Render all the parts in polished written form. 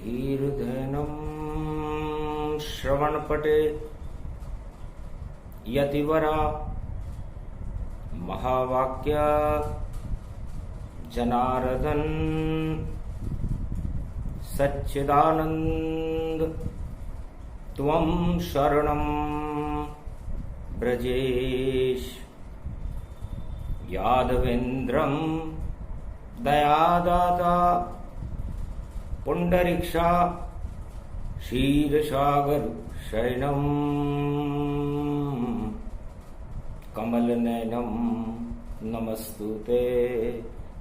धीर्धैनं श्रवणपटे यतिवरा महावाक्य जनार्दन सच्चिदानंद त्वं शरणं ब्रजेश यादवेन्द्रं दयादाता पुंडरीक्षा क्षीरसागर शयनम कमलनयनम नमस्तुते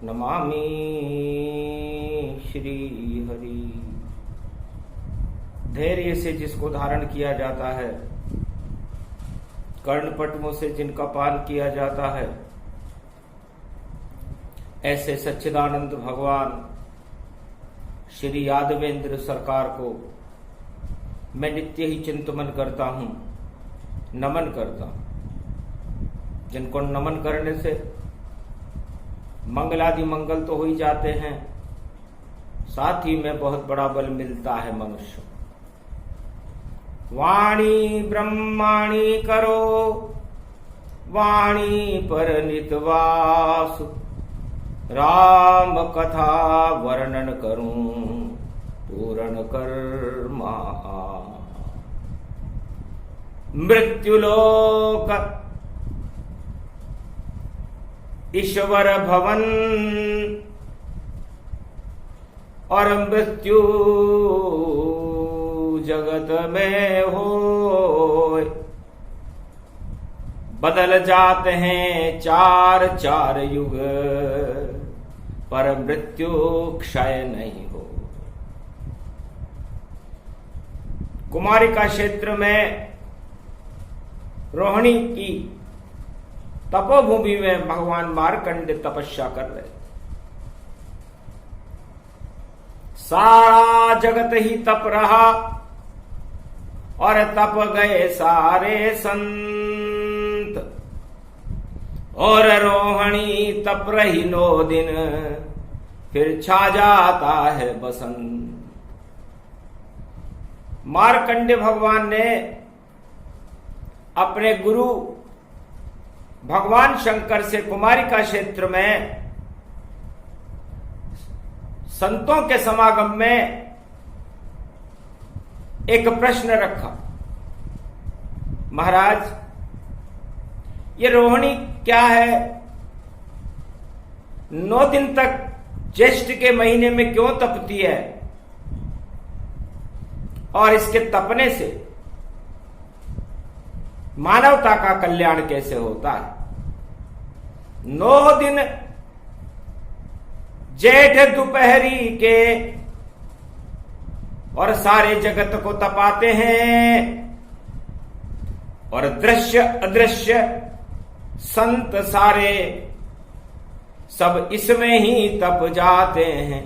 नमामि श्री हरि। धैर्य से जिसको धारण किया जाता है, कर्णपटुओं से जिनका पान किया जाता है, ऐसे सच्चिदानंद भगवान श्री यादवेंद्र सरकार को मैं नित्य ही चिंतन करता हूं, नमन करता हूं। जिनको नमन करने से मंगलादि मंगल तो हो ही जाते हैं, साथ ही में बहुत बड़ा बल मिलता है मनुष्य। वाणी ब्रह्माणी करो वाणी पर नितवास, राम कथा वर्णन करूं पूर्ण कर्मा। मृत्युलोक ईश्वर भवन और मृत्यु जगत में हो, बदल जाते हैं चार चार युग, पर मृत्यु क्षय नहीं हो। कुमारिका क्षेत्र में रोहिणी की तपोभूमि में भगवान मार्कंड तपस्या कर रहे। सारा जगत ही तप रहा और तप गए सारे संत, और रोहिणी तप रही 9 दिन, फिर छा जाता है बसंत। मार्कंड भगवान ने अपने गुरु भगवान शंकर से कुमारिका क्षेत्र में संतों के समागम में एक प्रश्न रखा। महाराज, ये रोहिणी क्या है? 9 दिन तक ज्येष्ठ के महीने में क्यों तपती है, और इसके तपने से मानवता का कल्याण कैसे होता है? 9 दिन जेठ दोपहरी के और सारे जगत को तपाते हैं, और दृश्य अदृश्य संत सारे सब इसमें ही तप जाते हैं।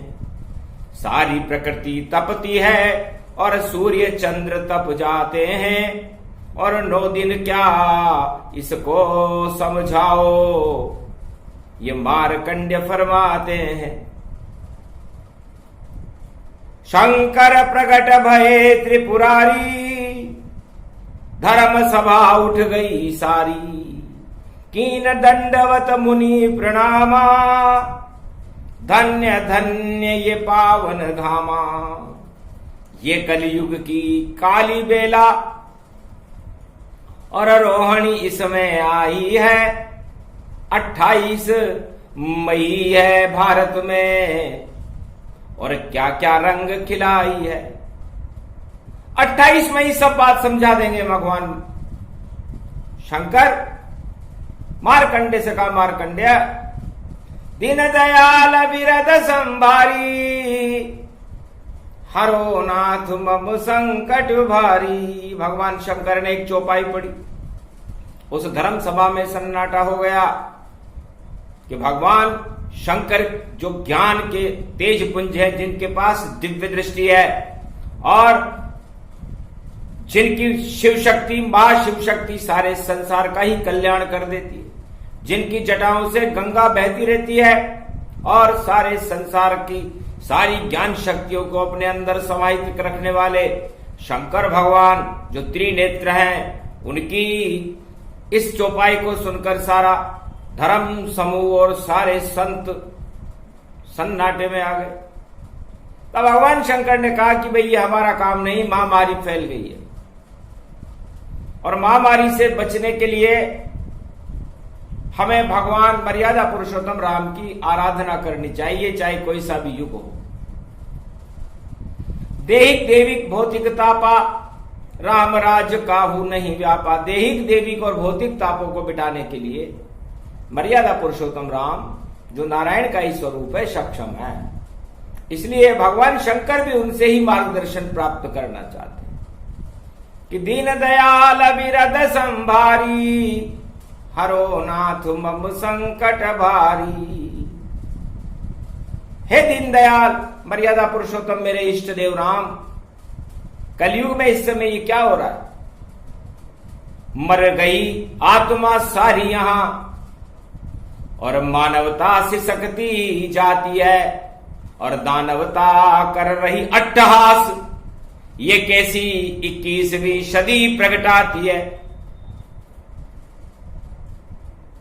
सारी प्रकृति तपती है और सूर्य चंद्र तप जाते हैं, और 9 दिन क्या इसको समझाओ, ये मार्कंड्य फरमाते हैं। शंकर प्रकट भये त्रिपुरारी, धर्म सभा उठ गई सारी, कीन दंडवत मुनि प्रणामा, धन्य धन्य ये पावन धामा। ये कलयुग की काली बेला और रोहिणी इसमें आई है। 28 मई है भारत में, और क्या क्या रंग खिलाई है। 28 मई सब बात समझा देंगे भगवान शंकर। मार्कंडे से कहा, मार्कंड्य दीन दयाल विरद संभारी, हरो नाथ मम संकट भारी। भगवान शंकर ने एक चौपाई पढ़ी, उस धर्म सभा में सन्नाटा हो गया कि भगवान शंकर जो ज्ञान के तेज पुंज है, जिनके पास दिव्य दृष्टि है, और जिनकी शिव शक्ति, महाशिव शक्ति सारे संसार का ही कल्याण कर देती है, जिनकी जटाओं से गंगा बहती रहती है और सारे संसार की सारी ज्ञान शक्तियों को अपने अंदर समाहित रखने वाले शंकर भगवान जो त्रिनेत्र हैं, उनकी इस चौपाई को सुनकर सारा धर्म समूह और सारे संत सन्नाटे में आ गए। तब भगवान शंकर ने कहा कि भाई ये हमारा काम नहीं, महामारी फैल गई है और महामारी से बचने के लिए हमें भगवान मर्यादा पुरुषोत्तम राम की आराधना करनी चाहिए, चाहे कोई सा भी युग हो। देहिक देविक भौतिक तापा राम राज काहू नहीं व्यापा। देहिक देविक और भौतिक तापों को मिटाने के लिए मर्यादा पुरुषोत्तम राम जो नारायण का ही स्वरूप है सक्षम है। इसलिए भगवान शंकर भी उनसे ही मार्गदर्शन प्राप्त करना चाहते हैं कि दीन दयाल विरद संभारी हरो नाथ मम संकट भारी। हे दीन दयाल मर्यादा पुरुषोत्तम मेरे इष्ट देव राम, कलयुग में इस समय ये क्या हो रहा है? मर गई आत्मा सारी यहां और मानवता से सकती जाती है और दानवता कर रही अट्टहास। ये कैसी 21वीं सदी प्रगटाती है।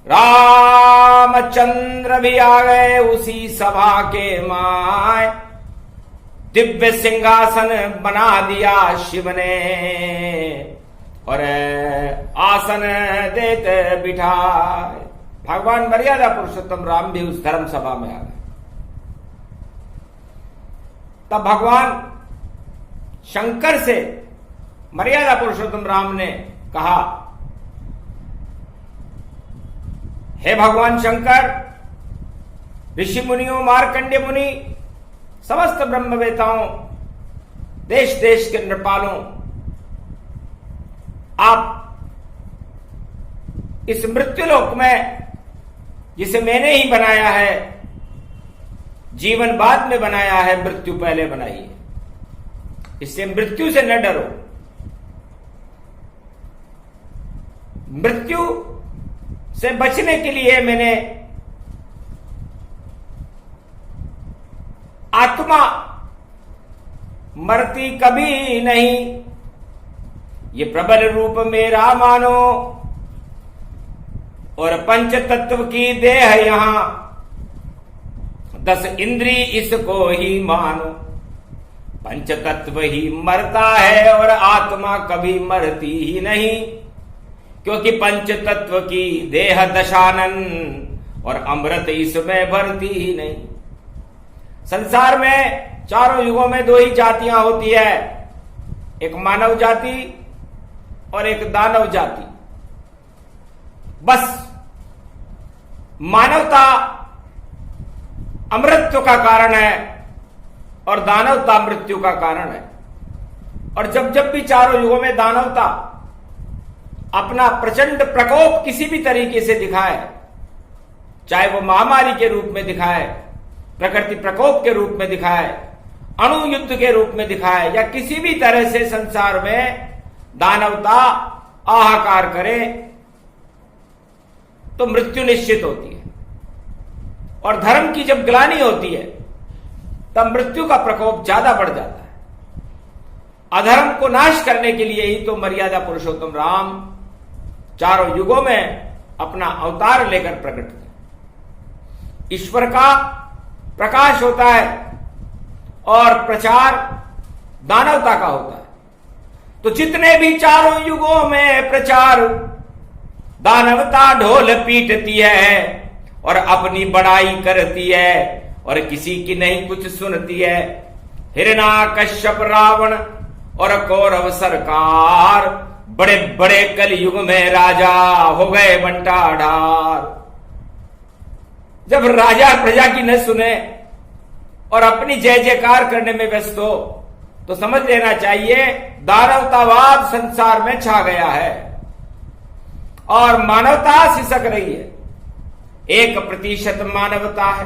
रामचंद्र भी आ गए उसी सभा के माय, दिव्य सिंहासन बना दिया शिव ने और आसन देते बिठाए। भगवान मर्यादा पुरुषोत्तम राम भी उस धर्म सभा में आ गए। तब भगवान शंकर से मर्यादा पुरुषोत्तम राम ने कहा, हे भगवान शंकर, ऋषि मुनियों, मार्कंडेय मुनि, समस्त ब्रह्मवेताओं, देश देश के नृपालों, आप इस मृत्युलोक में जिसे मैंने ही बनाया है, जीवन बाद में बनाया है, मृत्यु पहले बनाई है, इससे मृत्यु से न डरो। मृत्यु से बचने के लिए मैंने आत्मा मरती कभी नहीं, ये प्रबल रूप मेरा मानो और पंच तत्व की देह यहां 10 इंद्री इसको ही मानो। पंच तत्व ही मरता है और आत्मा कभी मरती ही नहीं, क्योंकि पंच तत्व की देह दशानन और अमृत इसमें भरती ही नहीं। संसार में चारों युगों में 2 ही जातियां होती है, एक मानव जाति और एक दानव जाति। बस मानवता अमृत्व का कारण है और दानवता मृत्यु का कारण है। और जब जब भी चारों युगों में दानवता अपना प्रचंड प्रकोप किसी भी तरीके से दिखाए, चाहे वो महामारी के रूप में दिखाए, प्रकृति प्रकोप के रूप में दिखाए, अणु युद्ध के रूप में दिखाए, या किसी भी तरह से संसार में दानवता हाहाकार करे, तो मृत्यु निश्चित होती है। और धर्म की जब ग्लानि होती है तब मृत्यु का प्रकोप ज्यादा बढ़ जाता है। अधर्म को नाश करने के लिए ही तो मर्यादा पुरुषोत्तम राम चारों युगों में अपना अवतार लेकर प्रकट हुए। ईश्वर का प्रकाश होता है और प्रचार दानवता का होता है। तो जितने भी चारों युगों में प्रचार दानवता ढोल पीटती है और अपनी बड़ाई करती है और किसी की नहीं कुछ सुनती है। हिरण्याकश्यप रावण और कौरव सरकार बड़े बड़े कलयुग में राजा हो गए बंटाढार। जब राजा प्रजा की न सुने और अपनी जय जयकार करने में व्यस्त हो तो समझ लेना चाहिए दानवतावाद संसार में छा गया है और मानवता सिसक रही है। 1% मानवता है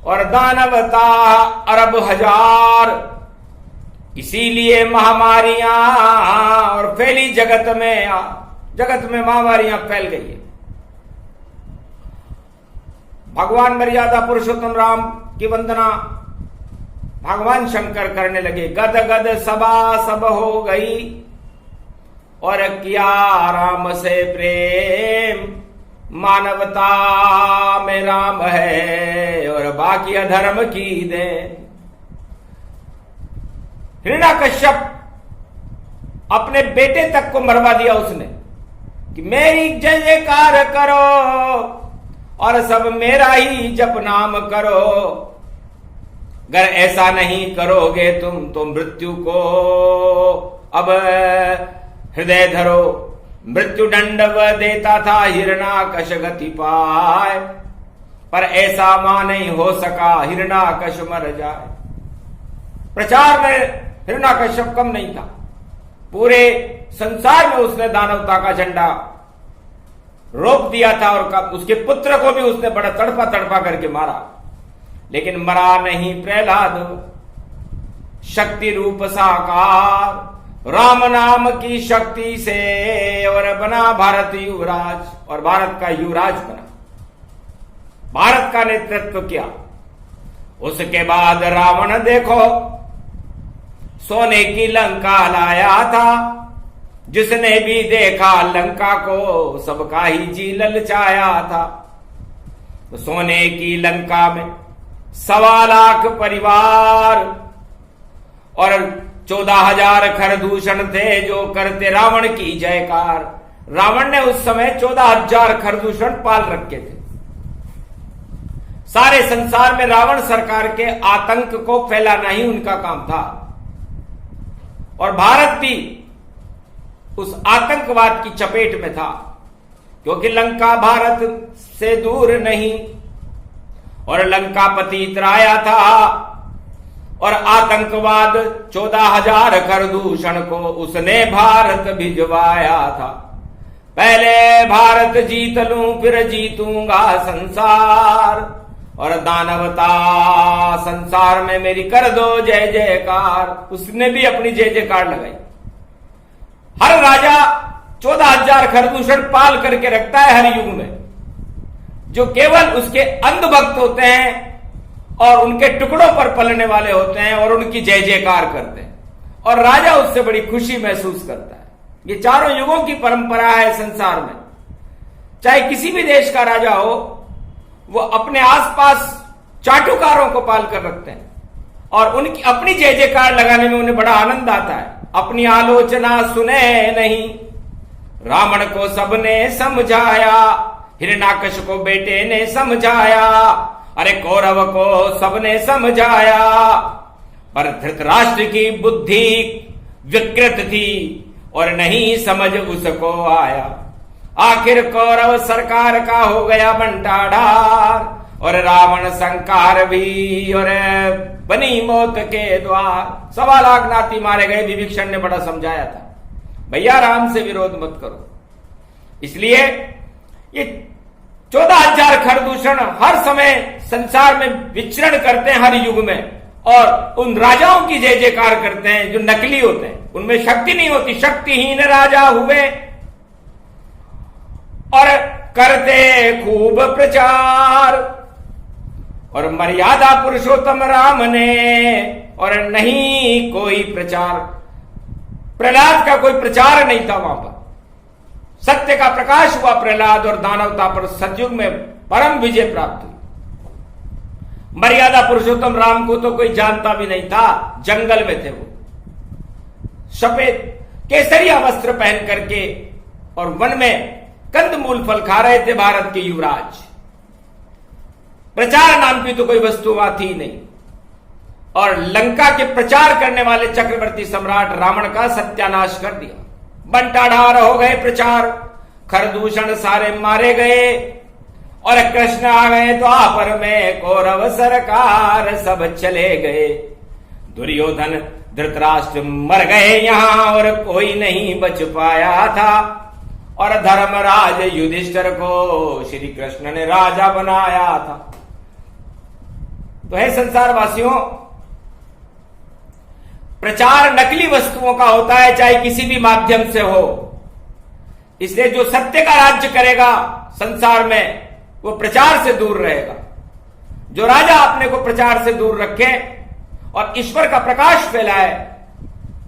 और दानवता अरब हजार। इसीलिए महामारियां और फैली जगत में महामारियां फैल गई है। भगवान मर्यादा पुरुषोत्तम राम की वंदना भगवान शंकर करने लगे। गद गद सभा सब हो गई और किया राम से प्रेम, मानवता में राम है और बाकी अधर्म की दे। हिरण्याकश्यप अपने बेटे तक को मरवा दिया उसने कि मेरी जय जयकार करो और सब मेरा ही जप नाम करो। अगर ऐसा नहीं करोगे तुम तो मृत्यु को अब हृदय धरो। मृत्यु दंडव देता था हिरण्याकश गति पाए, पर ऐसा मां नहीं हो सका हिरण्याकश मर जाए। प्रचार में हिरण्याकश्यप कम नहीं था, पूरे संसार में उसने दानवता का झंडा रोक दिया था और उसके पुत्र को भी उसने बड़ा तड़पा तड़पा करके मारा, लेकिन मरा नहीं प्रहलाद। शक्ति रूप साकार राम नाम की शक्ति से और बना भारत युवराज और भारत का युवराज बना, भारत का नेतृत्व किया। उसके बाद रावण देखो सोने की लंका लाया था, जिसने भी देखा लंका को सबका ही जी ललचाया था। तो सोने की लंका में 1.25 लाख परिवार और 14,000 खरदूषण थे जो करते रावण की जयकार। रावण ने उस समय 14,000 खरदूषण पाल रखे थे। सारे संसार में रावण सरकार के आतंक को फैलाना ही उनका काम था और भारत भी उस आतंकवाद की चपेट में था, क्योंकि लंका भारत से दूर नहीं और लंका पति इतराया था और आतंकवाद 14,000 खरदूषण को उसने भारत भिजवाया था। पहले भारत जीत लूं फिर जीतूंगा संसार और दानवता संसार में मेरी कर दो जय जयकार। उसने भी अपनी जय जयकार लगाई। हर राजा 14,000 खरदूषण पाल करके रखता है हर युग में, जो केवल उसके अंधभक्त होते हैं और उनके टुकड़ों पर पलने वाले होते हैं और उनकी जय जयकार करते हैं और राजा उससे बड़ी खुशी महसूस करता है। ये चारों युगों की परंपरा है संसार में। चाहे किसी भी देश का राजा हो, वो अपने आसपास चाटुकारों को पाल कर रखते हैं और उनकी अपनी जय जयकार लगाने में उन्हें बड़ा आनंद आता है। अपनी आलोचना सुने नहीं, रावण को सबने समझाया, हिरण्याकश को बेटे ने समझाया, अरे कौरव को सबने समझाया, पर धृतराष्ट्र की बुद्धि विकृत थी और नहीं समझ उसको आया। आखिर कौरव सरकार का हो गया बंटाढार और रावण संकार भी और बनी मौत के द्वार। 1.25 लाख नाती मारे गए। विभीषण ने बड़ा समझाया था, भैया राम से विरोध मत करो। इसलिए ये 14,000 खरदूषण हर समय संसार में विचरण करते हैं हर युग में और उन राजाओं की जय जयकार करते हैं जो नकली होते हैं, उनमें शक्ति नहीं होती। शक्तिहीन राजा हुए और करते खूब प्रचार और मर्यादा पुरुषोत्तम राम ने और नहीं कोई प्रचार। प्रहलाद का कोई प्रचार नहीं था वहां पर। सत्य का प्रकाश हुआ प्रहलाद और दानवता पर सतयुग में परम विजय प्राप्त हुई। मर्यादा पुरुषोत्तम राम को तो कोई जानता भी नहीं था, जंगल में थे वो, सफेद केसरिया वस्त्र पहन करके और वन में कंदमूल फल खा रहे थे भारत के युवराज। प्रचार नाम की तो कोई वस्तु वहां थी नहीं और लंका के प्रचार करने वाले चक्रवर्ती सम्राट रावण का सत्यानाश कर दिया। बंटाढार हो गए प्रचार, खरदूषण सारे मारे गए और कृष्ण आ गए द्वापर में, कौरव सरकार सब चले गए। दुर्योधन धृतराष्ट्र मर गए यहां और कोई नहीं बच पाया था और धर्मराज युधिष्ठिर को श्री कृष्ण ने राजा बनाया था। तो है संसार वासियों, प्रचार नकली वस्तुओं का होता है, चाहे किसी भी माध्यम से हो। इसलिए जो सत्य का राज्य करेगा संसार में वो प्रचार से दूर रहेगा। जो राजा अपने को प्रचार से दूर रखे और ईश्वर का प्रकाश फैलाए,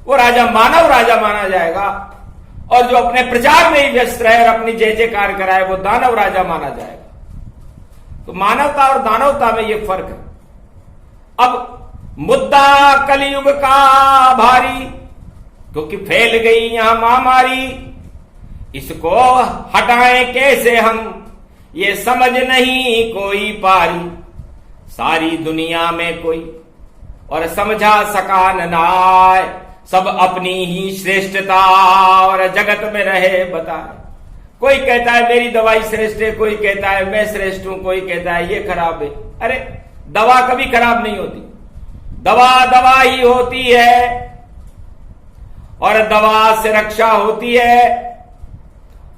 वो राजा मानव राजा माना जाएगा। और जो अपने प्रचार में ही व्यस्त रहे और अपनी जय जयकार कराए, वो दानव राजा माना जाएगा। तो मानवता और दानवता में ये फर्क है। अब मुद्दा कलयुग का भारी, क्योंकि फैल गई यहां महामारी, इसको हटाएं कैसे हम, ये समझ नहीं कोई पारी। सारी दुनिया में कोई और समझा सका न नाय, सब अपनी ही श्रेष्ठता और जगत में रहे बताए। कोई कहता है मेरी दवाई श्रेष्ठ है, कोई कहता है मैं श्रेष्ठ हूं, कोई कहता है ये खराब है। अरे दवा कभी खराब नहीं होती, दवा दवा ही होती है और दवा से रक्षा होती है।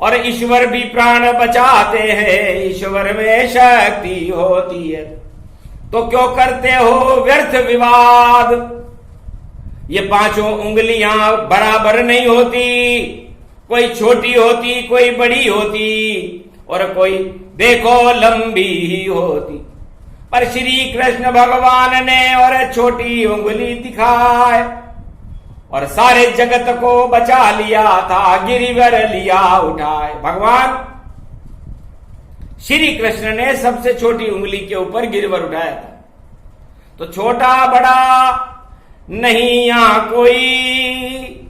और ईश्वर भी प्राण बचाते हैं, ईश्वर में शक्ति होती है। तो क्यों करते हो व्यर्थ विवाद, ये पांचों उंगलियां बराबर नहीं होती, कोई छोटी होती कोई बड़ी होती और कोई देखो लंबी ही होती। पर श्री कृष्ण भगवान ने और छोटी उंगली दिखाए और सारे जगत को बचा लिया था, गिरिवर लिया उठाए। भगवान श्री कृष्ण ने सबसे छोटी उंगली के ऊपर गिरिवर उठाया था। तो छोटा बड़ा नहीं यहां कोई,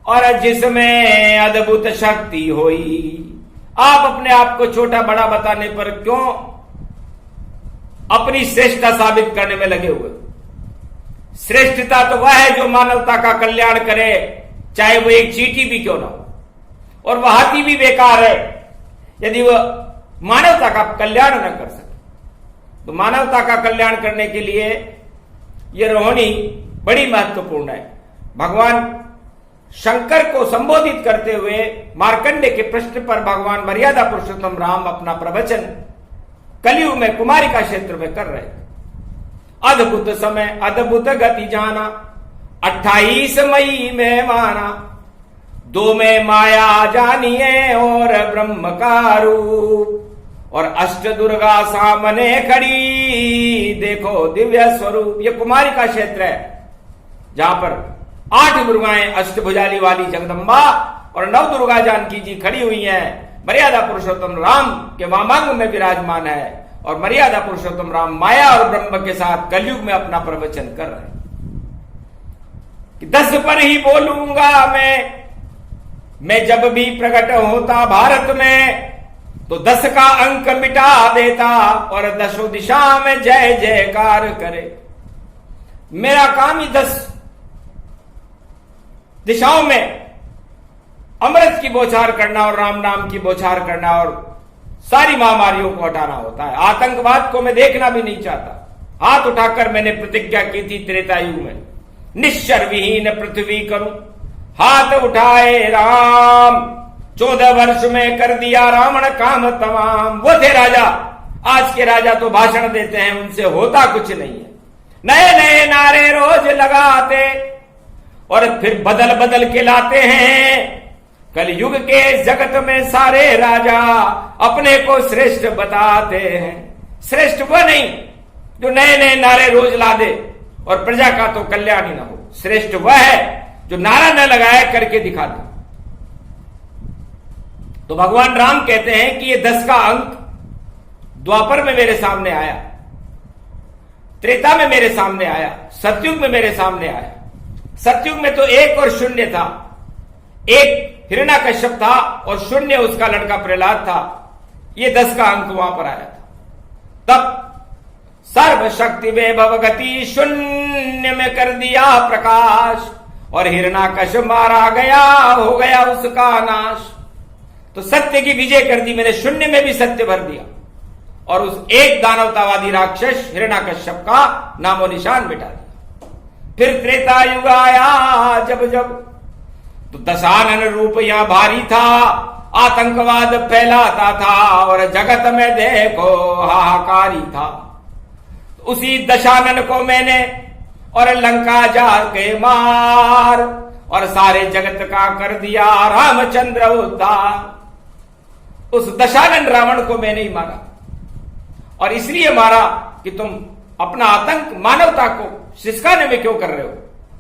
और जिसमें अद्भुत शक्ति होई। आप अपने आप को छोटा बड़ा बताने पर क्यों अपनी श्रेष्ठता साबित करने में लगे हुए? श्रेष्ठता तो वह है जो मानवता का कल्याण करे, चाहे वो एक चींटी भी क्यों ना हो। और वह हाथी भी बेकार है यदि वह मानवता का कल्याण न कर सके। तो मानवता का कल्याण करने के लिए यह रोहिणी बड़ी महत्वपूर्ण है। भगवान शंकर को संबोधित करते हुए मार्कंडे के प्रश्न पर भगवान मर्यादा पुरुषोत्तम राम अपना प्रवचन कलयुग में कुमारिका क्षेत्र में कर रहे थे। अद्भुत समय अद्भुत गति जाना, 28 मई में माना, 2 में माया जानिए और ब्रह्म का रूप, और अष्ट दुर्गा सामने खड़ी देखो दिव्य स्वरूप। ये कुमारिका क्षेत्र है जहां पर 8 दुर्गाएं अष्टभुजाली वाली जगदम्बा और 9 दुर्गा जानकी जी खड़ी हुई हैं। मर्यादा पुरुषोत्तम राम के वामांग में विराजमान है और मर्यादा पुरुषोत्तम राम माया और ब्रह्म के साथ कलयुग में अपना प्रवचन कर रहे हैं कि 10 पर ही बोलूंगा मैं जब भी प्रकट होता भारत में तो 10 का अंक मिटा देता और 10 दिशा में जय जयकार करे। मेरा काम ही 10 दिशाओं में अमृत की बौछार करना और राम नाम की बौछार करना और सारी महामारियों को हटाना होता है। आतंकवाद को मैं देखना भी नहीं चाहता। हाथ उठाकर मैंने प्रतिज्ञा की थी त्रेता युग में, निश्चर विहीन पृथ्वी करूं। हाथ उठाए राम, 14 वर्ष में कर दिया रावण काम तमाम। वो थे राजा, आज के राजा तो भाषण देते हैं, उनसे होता कुछ नहीं है। नए नए नारे रोज लगाते और फिर बदल बदल के लाते हैं। कलयुग के जगत में सारे राजा अपने को श्रेष्ठ बताते हैं। श्रेष्ठ वो नहीं जो नए नए नारे रोज ला दे और प्रजा का तो कल्याण ही ना हो। श्रेष्ठ वह है जो नारा न लगाए करके दिखा दे। तो भगवान राम कहते हैं कि ये 10 का अंक द्वापर में मेरे सामने आया, त्रेता में मेरे सामने आया, सतयुग में मेरे सामने आया। सतयुग में तो 1 और 0 था। 1 हिरण्यकश्यप था और 0 उसका लड़का प्रहलाद था। ये 10 का अंक वहां पर आया था। तब सर्वशक्ति वैभव गति 0 में कर दिया प्रकाश और हिरण्यकश्यप मारा गया, हो गया उसका नाश। तो सत्य की विजय कर दी मैंने, 0 में भी सत्य भर दिया और उस एक दानवतावादी राक्षस हिरण्यकश्यप का नामो निशान मिटा दिया। फिर त्रेता युग आया जब तो दशानन रूप यहां भारी था, आतंकवाद फैलाता था और जगत में देखो हाहाकारी था। तो उसी दशानन को मैंने और लंका जाके मार और सारे जगत का कर दिया रामचंद्र उद्धार। उस दशानन रावण को मैंने ही मारा और इसलिए मारा कि तुम अपना आतंक मानवता को सिसकाने में क्यों कर रहे हो।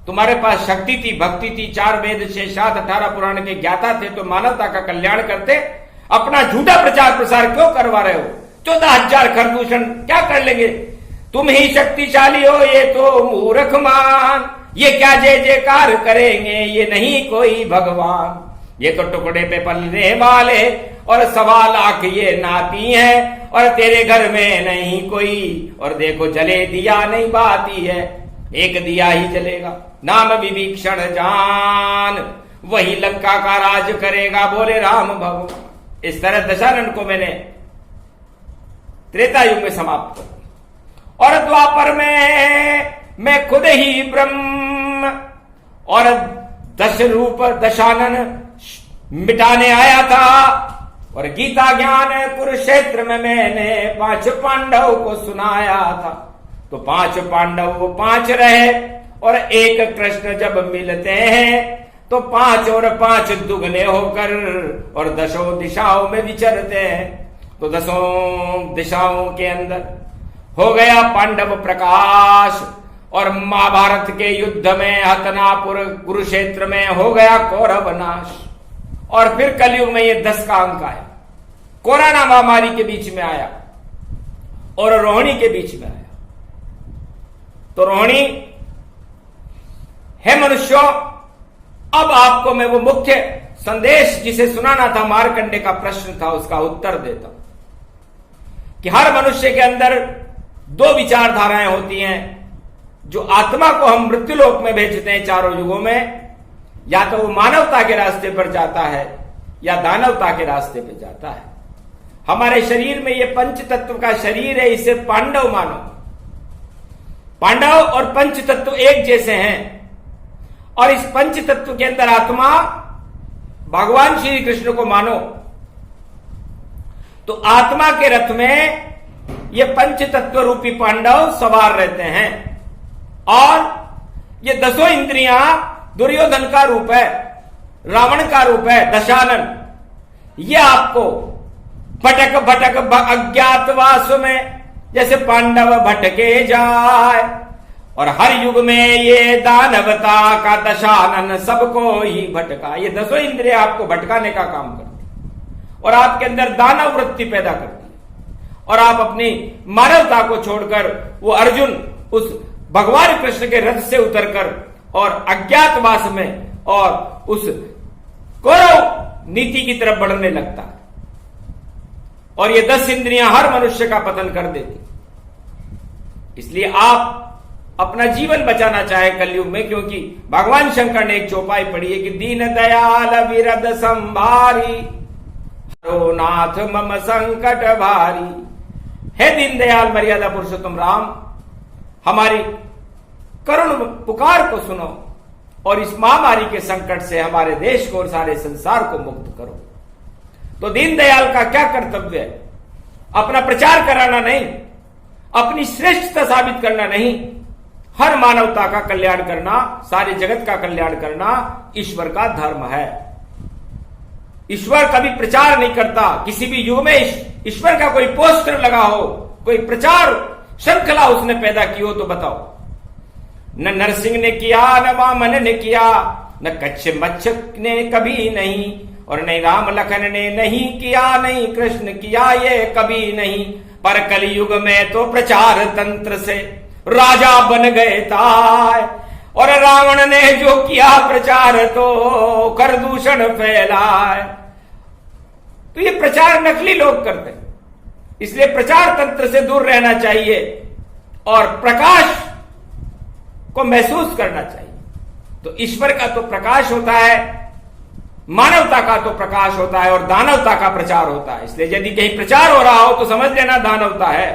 तुम्हारे पास शक्ति थी, भक्ति थी, 4 वेद 6 शास्त्र 18 पुराण के ज्ञाता थे, तो मानवता का कल्याण करते। अपना झूठा प्रचार प्रसार क्यों करवा रहे हो। 14,000 खरदूषण क्या कर लेंगे। तुम ही शक्तिशाली हो, ये तो मूर्ख मान, ये क्या जय जयकार करेंगे, ये नहीं कोई भगवान। ये तो टुकड़े पे पलने वाले और 1.25 लाख ये नाती हैं, और तेरे घर में नहीं कोई, और देखो जले दिया नहीं बाती है, एक दिया ही जलेगा, नाम विभीषण जान, वही लंका का राज करेगा, बोले राम भगवान। इस तरह दशानन को मैंने त्रेता युग में समाप्त कर दिया, और द्वापर में मैं खुद ही ब्रह्म, और 10 रूप दशानन मिटाने आया था। और गीता ज्ञान कुरुक्षेत्र में मैंने 5 पांडव को सुनाया था। तो 5 पांडव वो 5 रहे, और एक कृष्ण जब मिलते हैं तो 5 और 5 दुगने होकर और 10 दिशाओं में विचरते हैं। तो 10 दिशाओं के अंदर हो गया पांडव प्रकाश, और महाभारत के युद्ध में हतनापुर कुरुक्षेत्र में हो गया कौरव नाश। और फिर कलयुग में ये 10 का अंक आया, कोरोना महामारी के बीच में आया और रोहिणी के बीच में आया। तो रोहिणी है मनुष्यों, अब आपको मैं वो मुख्य संदेश जिसे सुनाना था, मार्कंडे का प्रश्न था, उसका उत्तर देता हूं कि हर मनुष्य के अंदर 2 विचारधाराएं होती हैं। जो आत्मा को हम मृत्युलोक में भेजते हैं 4 युगों में, या तो वो मानवता के रास्ते पर जाता है या दानवता के रास्ते पर जाता है। हमारे शरीर में ये पंच तत्व का शरीर है, इसे पांडव मानो। पांडव और पंच तत्व एक जैसे हैं, और इस पंच तत्व के अंदर आत्मा भगवान श्री कृष्ण को मानो। तो आत्मा के रथ में ये पंच तत्व रूपी पांडव सवार रहते हैं, और ये 10 इंद्रियां दुर्योधन का रूप है, रावण का रूप है, दशानन। ये आपको भटक भटक अज्ञातवास में जैसे पांडव भटके जाए, और हर युग में ये दानवता का दशानन सबको ही भटका। ये 10 इंद्रियां आपको भटकाने का काम करती है और आपके अंदर दानव वृत्ति पैदा करती है, और आप अपनी मानवता को छोड़कर वो अर्जुन उस भगवान कृष्ण के रथ से उतरकर और अज्ञातवास में और उस कौरव नीति की तरफ बढ़ने लगता है। और ये 10 इंद्रियां हर मनुष्य का पतन कर देती। इसलिए आप अपना जीवन बचाना चाहे कलयुग में, क्योंकि भगवान शंकर ने एक चौपाई पढ़ी है कि दीन दयाल विरद संभारी, हरो नाथ मम संकट भारी। हे दीन दयाल मर्यादा पुरुषोत्तम राम, हमारी करुण पुकार को सुनो और इस महामारी के संकट से हमारे देश को और सारे संसार को मुक्त करो। तो दीनदयाल का क्या कर्तव्य है? अपना प्रचार कराना नहीं, अपनी श्रेष्ठता साबित करना नहीं, हर मानवता का कल्याण करना, सारे जगत का कल्याण करना ईश्वर का धर्म है। ईश्वर कभी प्रचार नहीं करता। किसी भी युग में ईश्वर का कोई पोस्टर लगा हो, कोई प्रचार श्रृंखला उसने पैदा की हो तो बताओ। न नरसिंह ने किया, न वामन ने किया, न कच्छ मच्छ ने कभी नहीं, और नहीं राम लखन ने नहीं किया, नहीं कृष्ण किया, ये कभी नहीं। पर कलयुग में तो प्रचार तंत्र से राजा बन गए ताय, और रावण ने जो किया प्रचार तो कर दूषण फैलाए। तो ये प्रचार नकली लोग करते हैं, इसलिए प्रचार तंत्र से दूर रहना चाहिए और प्रकाश को महसूस करना चाहिए। तो ईश्वर का तो प्रकाश होता है, मानवता का तो प्रकाश होता है, और दानवता का प्रचार होता है। इसलिए यदि कहीं प्रचार हो रहा हो तो समझ लेना दानवता है,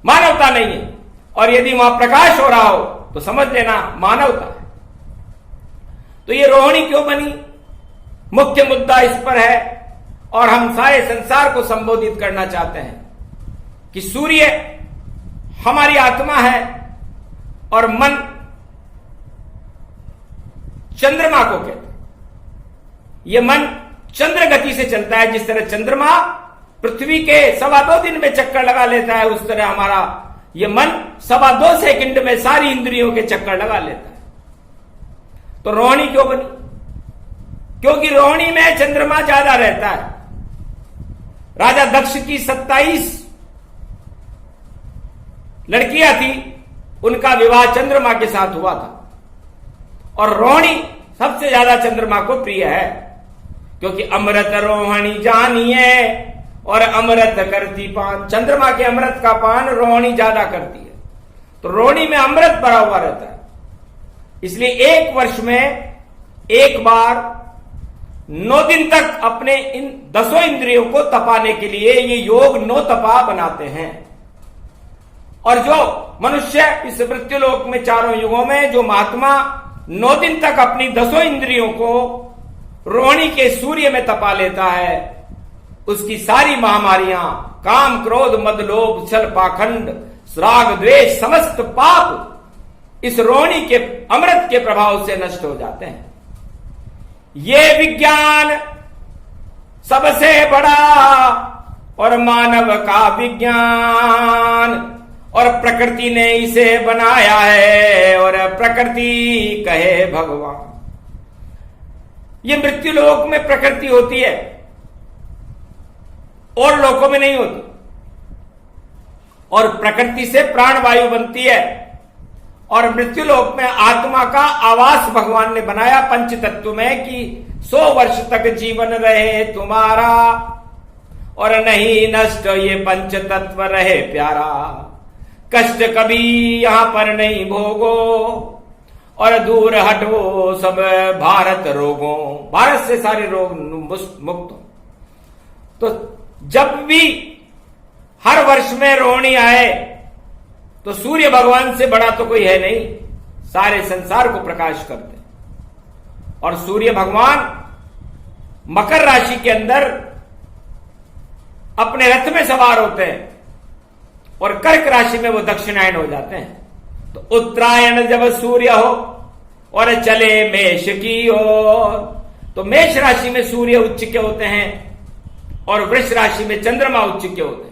मानवता नहीं है। और यदि वहां प्रकाश हो रहा हो तो समझ लेना मानवता है। तो ये रोहिणी क्यों बनी, मुख्य मुद्दा इस पर है। और हम सारे संसार को संबोधित करना चाहते हैं कि सूर्य हमारी आत्मा है और मन चंद्रमा को कहते हैं। यह मन चंद्र गति से चलता है, जिस तरह चंद्रमा पृथ्वी के 2.25 दिन में चक्कर लगा लेता है, उस तरह हमारा ये मन 2.25 सेकंड में सारी इंद्रियों के चक्कर लगा लेता है। तो रोहिणी क्यों बनी? क्योंकि रोहिणी में चंद्रमा ज्यादा रहता है। राजा दक्ष की 27 लड़कियां थी, उनका विवाह चंद्रमा के साथ हुआ था, और रोहिणी सबसे ज्यादा चंद्रमा को प्रिय है, क्योंकि अमृत रोहिणी जानिए और अमृत करती पान। चंद्रमा के अमृत का पान रोहिणी ज्यादा करती है, तो रोहिणी में अमृत भरा हुआ रहता है। इसलिए एक वर्ष में एक बार 9 दिन तक अपने इन 10 इंद्रियों को तपाने के लिए ये योग 9 तपा बनाते हैं। और जो मनुष्य इस मृत्युलोक में चारों युगों में जो महात्मा 9 दिन तक अपनी 10 इंद्रियों को रोहिणी के सूर्य में तपा लेता है, उसकी सारी महामारियां, काम, क्रोध, मद, लोभ, छल, पाखंड, राग, द्वेष, समस्त पाप इस रोहिणी के अमृत के प्रभाव से नष्ट हो जाते हैं। ये विज्ञान सबसे बड़ा और मानव का विज्ञान, और प्रकृति ने इसे बनाया है, और प्रकृति कहे भगवान। ये मृत्युलोक में प्रकृति होती है, और लोकों में नहीं होती। और प्रकृति से प्राणवायु बनती है, और मृत्युलोक में आत्मा का आवास भगवान ने बनाया पंचतत्व में कि 100 वर्ष तक जीवन रहे तुम्हारा, और नहीं नष्ट ये पंचतत्व रहे प्यारा। कष्ट कभी यहां पर नहीं भोगो, और दूर हटो सब भारत रोगों। भारत से सारे रोग मुक्त हो। तो जब भी हर वर्ष में रोहिणी आए तो सूर्य भगवान से बड़ा तो कोई है नहीं, सारे संसार को प्रकाश करते। और सूर्य भगवान मकर राशि के अंदर अपने रथ में सवार होते हैं, और कर्क राशि में वो दक्षिणायन हो जाते हैं। तो उत्तरायण जब सूर्य हो और चले मेष की ओर, तो मेष राशि में सूर्य उच्च के होते हैं, और वृष राशि में चंद्रमा उच्च के होते हैं।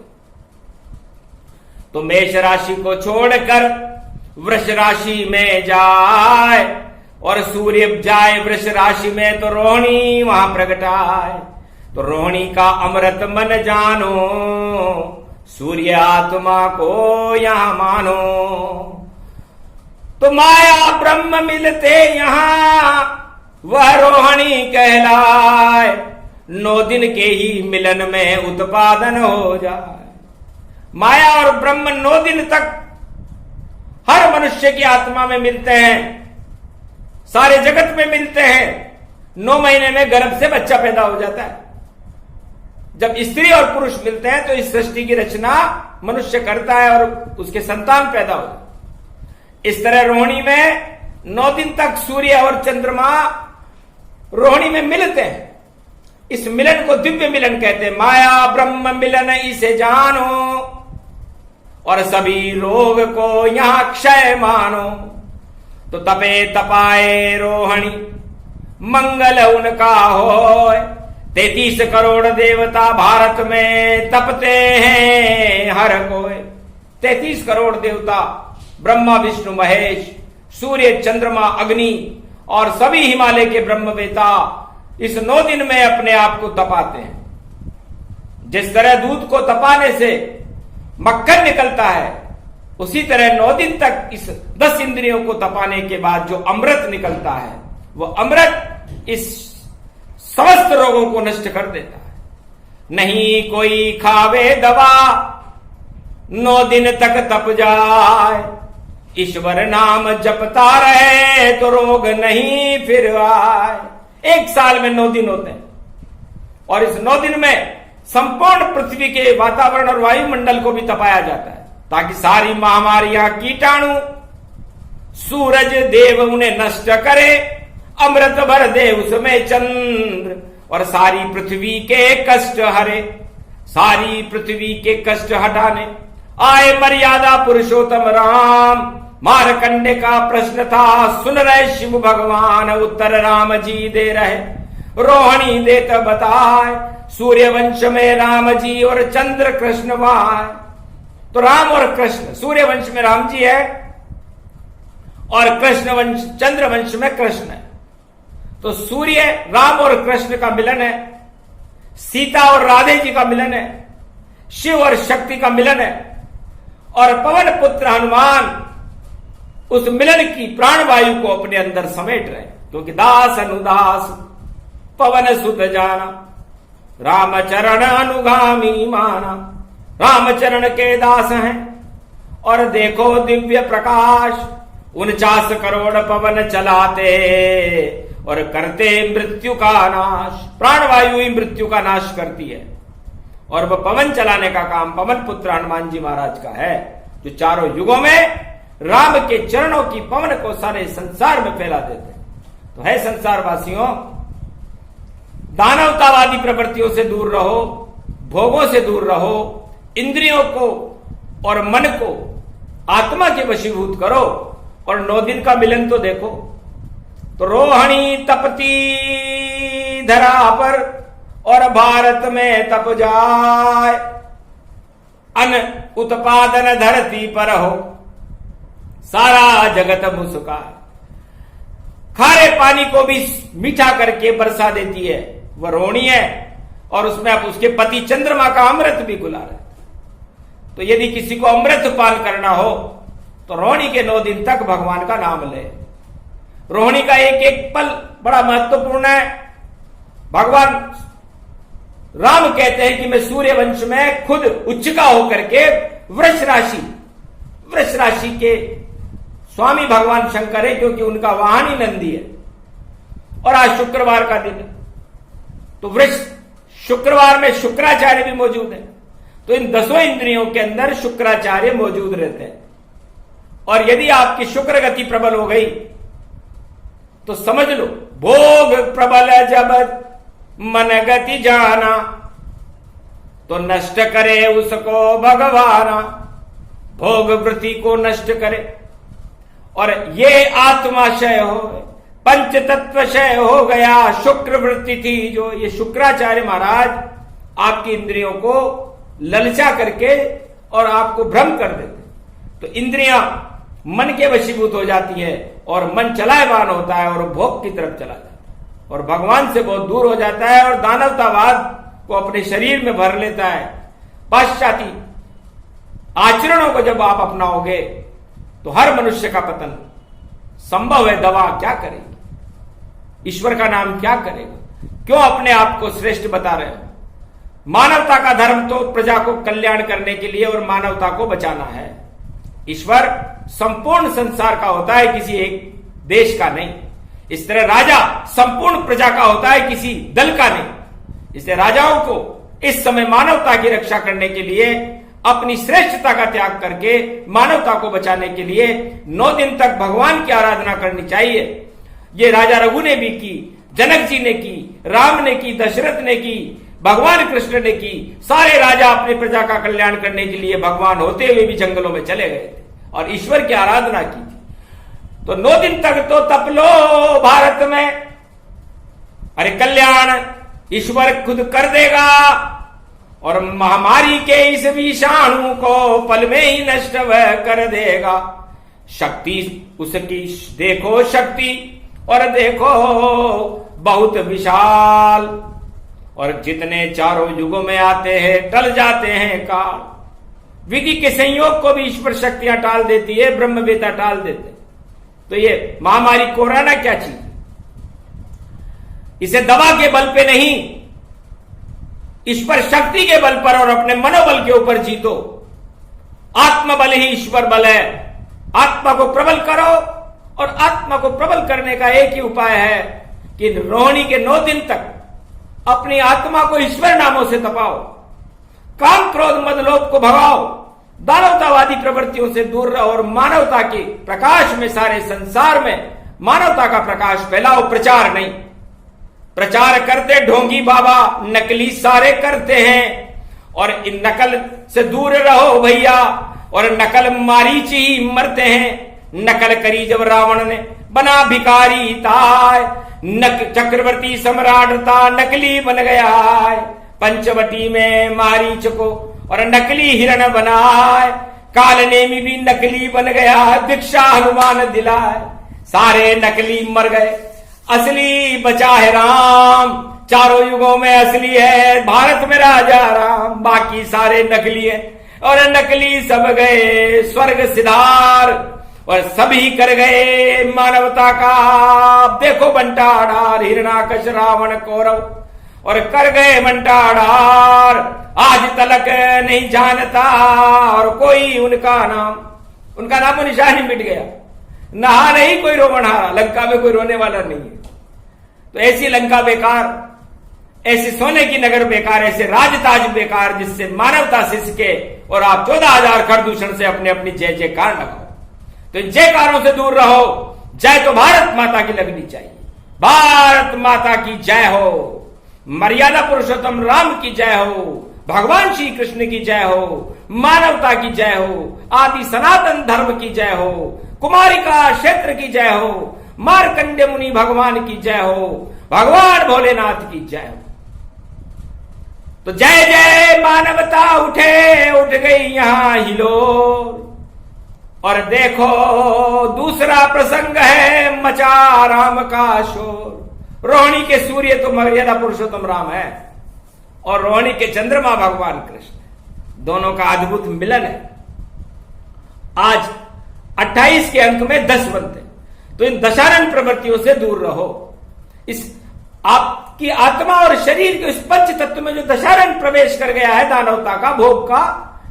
तो मेष राशि को छोड़कर वृष राशि में जाए, और सूर्य जाए वृष राशि में, तो रोहिणी वहां प्रकट आए। तो रोहिणी का अमृत मन जानो, सूर्य आत्मा को यहां मानो। तो माया ब्रह्म मिलते यहां वह रोहिणी कहलाए, 9 दिन के ही मिलन में उत्पादन हो जाए। माया और ब्रह्म 9 दिन तक हर मनुष्य की आत्मा में मिलते हैं, सारे जगत में मिलते हैं। 9 महीने में गर्भ से बच्चा पैदा हो जाता है। जब स्त्री और पुरुष मिलते हैं तो इस सृष्टि की रचना मनुष्य करता है और उसके संतान पैदा होता है। इस तरह रोहिणी में 9 दिन तक सूर्य और चंद्रमा रोहिणी में मिलते हैं। इस मिलन को दिव्य मिलन कहते हैं। माया ब्रह्म मिलन इसे जानो, और सभी रोग को यहां क्षय मानो। तो तपे तपाए रोहिणी मंगल उनका हो, 33 करोड़ देवता भारत में तपते हैं हर कोई। 33 करोड़ देवता, ब्रह्मा विष्णु महेश, सूर्य चंद्रमा अग्नि और सभी हिमालय के ब्रह्मवेता इस 9 दिन में अपने आप को तपाते हैं। जिस तरह दूध को तपाने से मक्खन निकलता है, उसी तरह 9 दिन तक इस 10 इंद्रियों को तपाने के बाद जो अमृत निकलता है, वो अमृत इस समस्त रोगों को नष्ट कर देता है। नहीं कोई खावे दवा, 9 दिन तक तप जाए, ईश्वर नाम जपता रहे तो रोग नहीं फिर आए। 1 साल में 9 दिन होते हैं, और इस 9 दिन में संपूर्ण पृथ्वी के वातावरण और वायुमंडल को भी तपाया जाता है, ताकि सारी महामारियां, कीटाणु, सूरज देव उन्हें नष्ट करे, अमृत भर दे उसमें चंद्र, और सारी पृथ्वी के कष्ट हरे। सारी पृथ्वी के कष्ट हटाने आए मर्यादा पुरुषोत्तम राम। मारकंडे का प्रश्न था, सुन रहे शिव भगवान, उत्तर राम जी दे रहे। रोहिणी देत बताए, सूर्य वंश में राम जी और चंद्र कृष्ण वाय। तो राम और कृष्ण, सूर्य वंश में राम जी है और कृष्ण वंश, चंद्र वंश में कृष्ण है। तो सूर्य, राम और कृष्ण का मिलन है, सीता और राधे जी का मिलन है, शिव और शक्ति का मिलन है, और पवन पुत्र हनुमान उस मिलन की प्राणवायु को अपने अंदर समेट रहे, क्योंकि दास अनुदास पवन सुत जाना, रामचरण अनुगामी माना। रामचरण के दास हैं और देखो दिव्य प्रकाश, 49 करोड़ पवन चलाते और करते मृत्यु का नाश। प्राणवायु ही मृत्यु का नाश करती है और वह पवन चलाने का काम पवन पुत्र हनुमान जी महाराज का है, जो चारों युगों में राम के चरणों की पवन को सारे संसार में फैला देते हैं। तो है संसार वासियों, दानवतावादी प्रवृत्तियों से दूर रहो, भोगों से दूर रहो, इंद्रियों को और मन को आत्मा के वशीभूत करो और 9 दिन का मिलन तो देखो। तो रोहिणी तपती धरा पर और भारत में तप जाए, अन्न उत्पादन धरती पर हो, सारा जगत मुस्काए। खारे पानी को भी मीठा करके बरसा देती है, वह रोहिणी है, और उसमें अब उसके पति चंद्रमा का अमृत भी घुला रहे। तो यदि किसी को अमृत पान करना हो तो रोहिणी के 9 दिन तक भगवान का नाम ले। रोहिणी का एक एक पल बड़ा महत्वपूर्ण है। भगवान राम कहते हैं कि मैं सूर्य वंश में खुद उच्चका होकर के वृष राशि के स्वामी भगवान शंकर है, क्योंकि उनका वाहन ही नंदी है। और आज शुक्रवार का दिन है, तो वृष शुक्रवार में शुक्राचार्य भी मौजूद है। तो इन 10 इंद्रियों के अंदर शुक्राचार्य मौजूद रहते हैं। और यदि आपकी शुक्र गति प्रबल हो गई तो समझ लो, भोग प्रबल जब मन गति जाना, तो नष्ट करे उसको भगवाना। भोग वृत्ति को नष्ट करे और ये आत्माशय हो, पंच तत्वशय हो गया। शुक्र वृत्ति थी जो, ये शुक्राचार्य महाराज आपकी इंद्रियों को ललचा करके और आपको भ्रम कर देते। तो इंद्रियां मन के वशीभूत हो जाती है और मन चलायमान होता है और भोग की तरफ चला जाता है और भगवान से बहुत दूर हो जाता है और दानवतावाद को अपने शरीर में भर लेता है। पाश्चात्य आचरणों को जब आप अपनाओगे तो हर मनुष्य का पतन संभव है। दवा क्या करेगी, ईश्वर का नाम क्या करेगा? क्यों अपने आप को श्रेष्ठ बता रहे हो? मानवता का धर्म तो प्रजा को कल्याण करने के लिए और मानवता को बचाना है। ईश्वर संपूर्ण संसार का होता है, किसी एक देश का नहीं। इस तरह राजा संपूर्ण प्रजा का होता है, किसी दल का नहीं। इसलिए राजाओं को इस समय मानवता की रक्षा करने के लिए, अपनी श्रेष्ठता का त्याग करके मानवता को बचाने के लिए 9 दिन तक भगवान की आराधना करनी चाहिए। ये राजा रघु ने भी की, जनक जी ने की, राम ने की, दशरथ ने की, भगवान कृष्ण ने की। सारे राजा अपने प्रजा का कल्याण करने के लिए भगवान होते हुए भी जंगलों में चले गए थे और ईश्वर की आराधना की थी। तो 9 दिन तक तो तप लो भारत में, अरे कल्याण ईश्वर खुद कर देगा और महामारी के इस विषाणु को पल में ही नष्ट वह कर देगा। शक्ति उसकी देखो, शक्ति और देखो बहुत विशाल, और जितने चारों युगों में आते हैं टल जाते हैं काल। विधि के संयोग को भी ईश्वर शक्तियां टाल देती है, ब्रह्मवेता टाल देते। तो ये महामारी कोरोना क्या चीज, इसे दवा के बल पे नहीं, ईश्वर शक्ति के बल पर और अपने मनोबल के ऊपर जीतो। आत्मबल ही ईश्वर बल है। आत्मा को प्रबल करो, और आत्मा को प्रबल करने का एक ही उपाय है कि रोहिणी के 9 दिन तक अपनी आत्मा को ईश्वर नामों से तपाओ, काम क्रोध मद लोभ को भगाओ, दानवतावादी प्रवृत्तियों से दूर रहो और मानवता के प्रकाश में सारे संसार में मानवता का प्रकाश फैलाओ। प्रचार नहीं, प्रचार करते ढोंगी बाबा, नकली सारे करते हैं। और इन नकल से दूर रहो भैया, और नकल मारीच ही मरते हैं। नकल करी जब रावण ने बना भिखारी ताय, चक्रवर्ती सम्राट था नकली बन गया है। पंचवटी में मारीच को और नकली हिरण बनाए, कालनेमी भी नकली बन गया, दीक्षा हनुमान दिलाए। सारे नकली मर गए, असली बचा है राम। चारों युगों में असली है भारत में राजा राम, बाकी सारे नकली है और नकली सब गए स्वर्ग सिधार, और सभी कर गए मानवता का देखो बंटाढार। हिरणाकश रावण कौरव और कर गए बंटाढार, आज तलक नहीं जानता और कोई उनका नाम निशान ही मिट गया। नहा नहीं कोई रोवन हारा, लंका में कोई रोने वाला नहीं है। तो ऐसी लंका बेकार, ऐसी सोने की नगर बेकार, ऐसे राजताज बेकार जिससे मानवता सिसके और आप 14,000 खरदूषण से अपने अपनी जय जयकार लगाओ। तो इन जयकारों से दूर रहो। जय तो भारत माता की लगनी चाहिए। भारत माता की जय हो, मर्यादा पुरुषोत्तम राम की जय हो, भगवान श्री कृष्ण की जय हो, मानवता की जय हो, आदि सनातन धर्म की जय हो, कुमारिका क्षेत्र की जय हो, मार्कंडे मुनि भगवान की जय हो, भगवान भोलेनाथ की जय हो। तो जय जय मानवता उठ गई यहां हिलोर। और देखो दूसरा प्रसंग है मचा राम का शोर। रोहिणी के सूर्य तो मर्यादा पुरुषोत्तम राम है और रोहिणी के चंद्रमा भगवान कृष्ण, दोनों का अद्भुत मिलन है। आज 28 के अंक में 10 बनते, तो इन दशानन प्रवृत्तियों से दूर रहो। इस आपकी आत्मा और शरीर के इस पंच तत्व में जो दशानन प्रवेश कर गया है दानवता का, भोग का,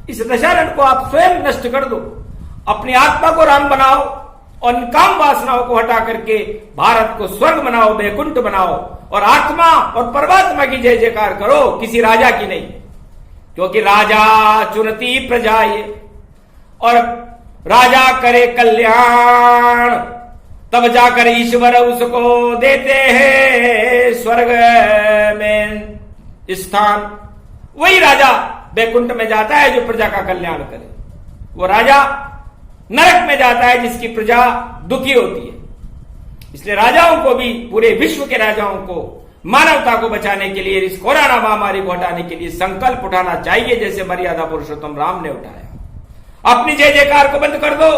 इस दशानन को आप स्वयं नष्ट कर दो। अपनी आत्मा को राम बनाओ और काम वासनाओं को हटा करके भारत को स्वर्ग बनाओ, वैकुंठ बनाओ और आत्मा और परमात्मा की जय जयकार करो, किसी राजा की नहीं। क्योंकि राजा चुनती प्रजा ये, और राजा करे कल्याण तब जाकर ईश्वर उसको देते हैं स्वर्ग में स्थान। वही राजा वैकुंठ में जाता है जो प्रजा का कल्याण करे। वो राजा नरक में जाता है जिसकी प्रजा दुखी होती है। इसलिए राजाओं को भी, पूरे विश्व के राजाओं को मानवता को बचाने के लिए, इस कोरोना महामारी को हटाने के लिए संकल्प उठाना चाहिए, जैसे मर्यादा पुरुषोत्तम राम ने उठाया। अपनी जय जयकार को बंद कर दो,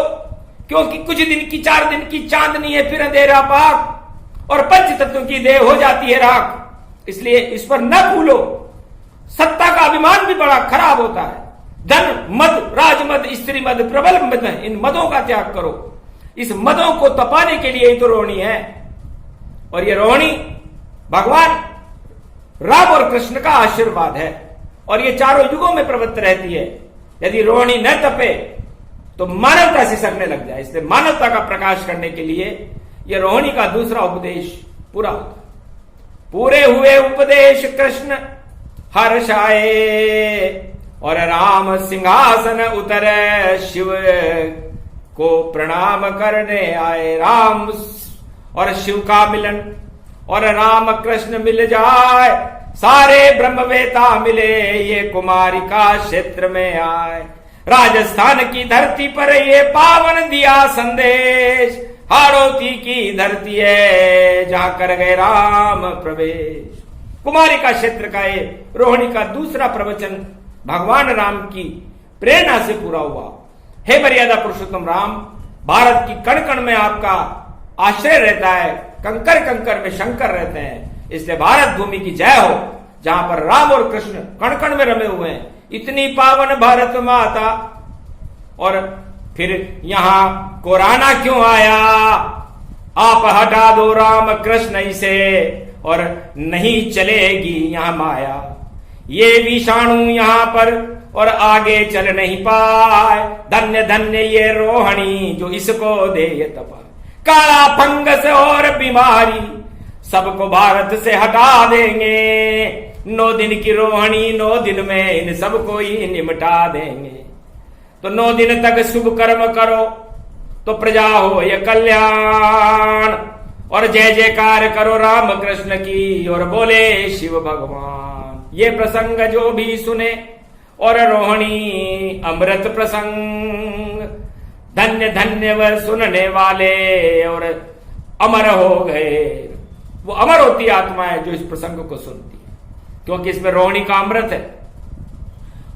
क्योंकि कुछ दिन की, 4 दिन की चांदनी है, फिर अंधेरा पाक और पंच तत्व की देह हो जाती है राख। इसलिए इस पर न भूलो। सत्ता का अभिमान भी बड़ा खराब होता है। धन मद, राजमद, स्त्री मद, प्रबल मद, इन मदों का त्याग करो। इस मदों को तपाने के लिए ही तो रोहिणी है। और ये रोहिणी भगवान राम और कृष्ण का आशीर्वाद है और ये चारों युगों में प्रवृत्त रहती है। यदि रोहिणी न तपे तो मानवता सिसकने लग जाए। इसलिए मानवता का प्रकाश करने के लिए यह रोहिणी का दूसरा उपदेश पूरा होता है। पूरे हुए उपदेश कृष्ण हर्षाए और राम सिंहासन उतरे, शिव को प्रणाम करने आए। राम और शिव का मिलन और राम कृष्ण मिल जाए, सारे ब्रह्मवेता मिले, ये कुमारिका क्षेत्र में आए। राजस्थान की धरती पर ये पावन दिया संदेश, हाड़ौती की धरती है जहां कर गए राम प्रवेश। कुमारिका क्षेत्र का ये रोहिणी का दूसरा प्रवचन भगवान राम की प्रेरणा से पूरा हुआ। हे मर्यादा पुरुषोत्तम राम, भारत की कण कण में आपका आश्रय रहता है, कंकर कंकर में शंकर रहते हैं। इसलिए भारत भूमि की जय हो, जहां पर राम और कृष्ण कण कण में रमे हुए हैं। इतनी पावन भारत माता, और फिर यहां कोरोना क्यों आया? आप हटा दो राम कृष्ण इसे और नहीं चलेगी यहां माया। ये विषाणु यहां पर और आगे चल नहीं पाए। धन्य धन्य ये रोहिणी जो इसको दे ये तपा। काला फंगस और बीमारी सबको भारत से हटा देंगे। 9 दिन की रोहिणी 9 दिन में इन सबको ही निमटा देंगे। तो 9 दिन तक शुभ कर्म करो तो प्रजा हो ये कल्याण, और जय जयकार करो राम कृष्ण की और बोले शिव भगवान। ये प्रसंग जो भी सुने और रोहिणी अमृत प्रसंग, धन्य धन्य वह सुनने वाले और अमर हो गए। वो अमर होती आत्मा है जो इस प्रसंग को सुनती है, क्योंकि इसमें रोहिणी का अमृत है।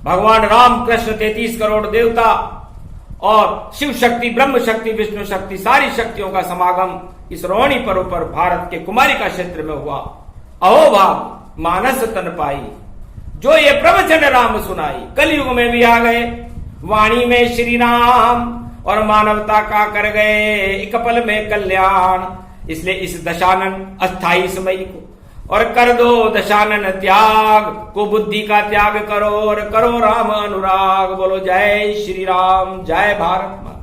भगवान राम कृष्ण 33 करोड़ देवता और शिव शक्ति, ब्रह्म शक्ति, विष्णु शक्ति, सारी शक्तियों का समागम इस रोहिणी पर्व पर भारत के कुमारिका क्षेत्र में हुआ। अहो भाव मानस तन पाई, जो ये प्रवचन राम सुनाई। कलयुग में भी आ गए, वाणी में श्री राम और मानवता का कर गए एक पल में कल्याण। इसलिए इस दशानन 28 मई को और कर दो दशानन त्याग को, बुद्धि का त्याग करो और करो राम अनुराग। बोलो जय श्री राम, जय भारत माता।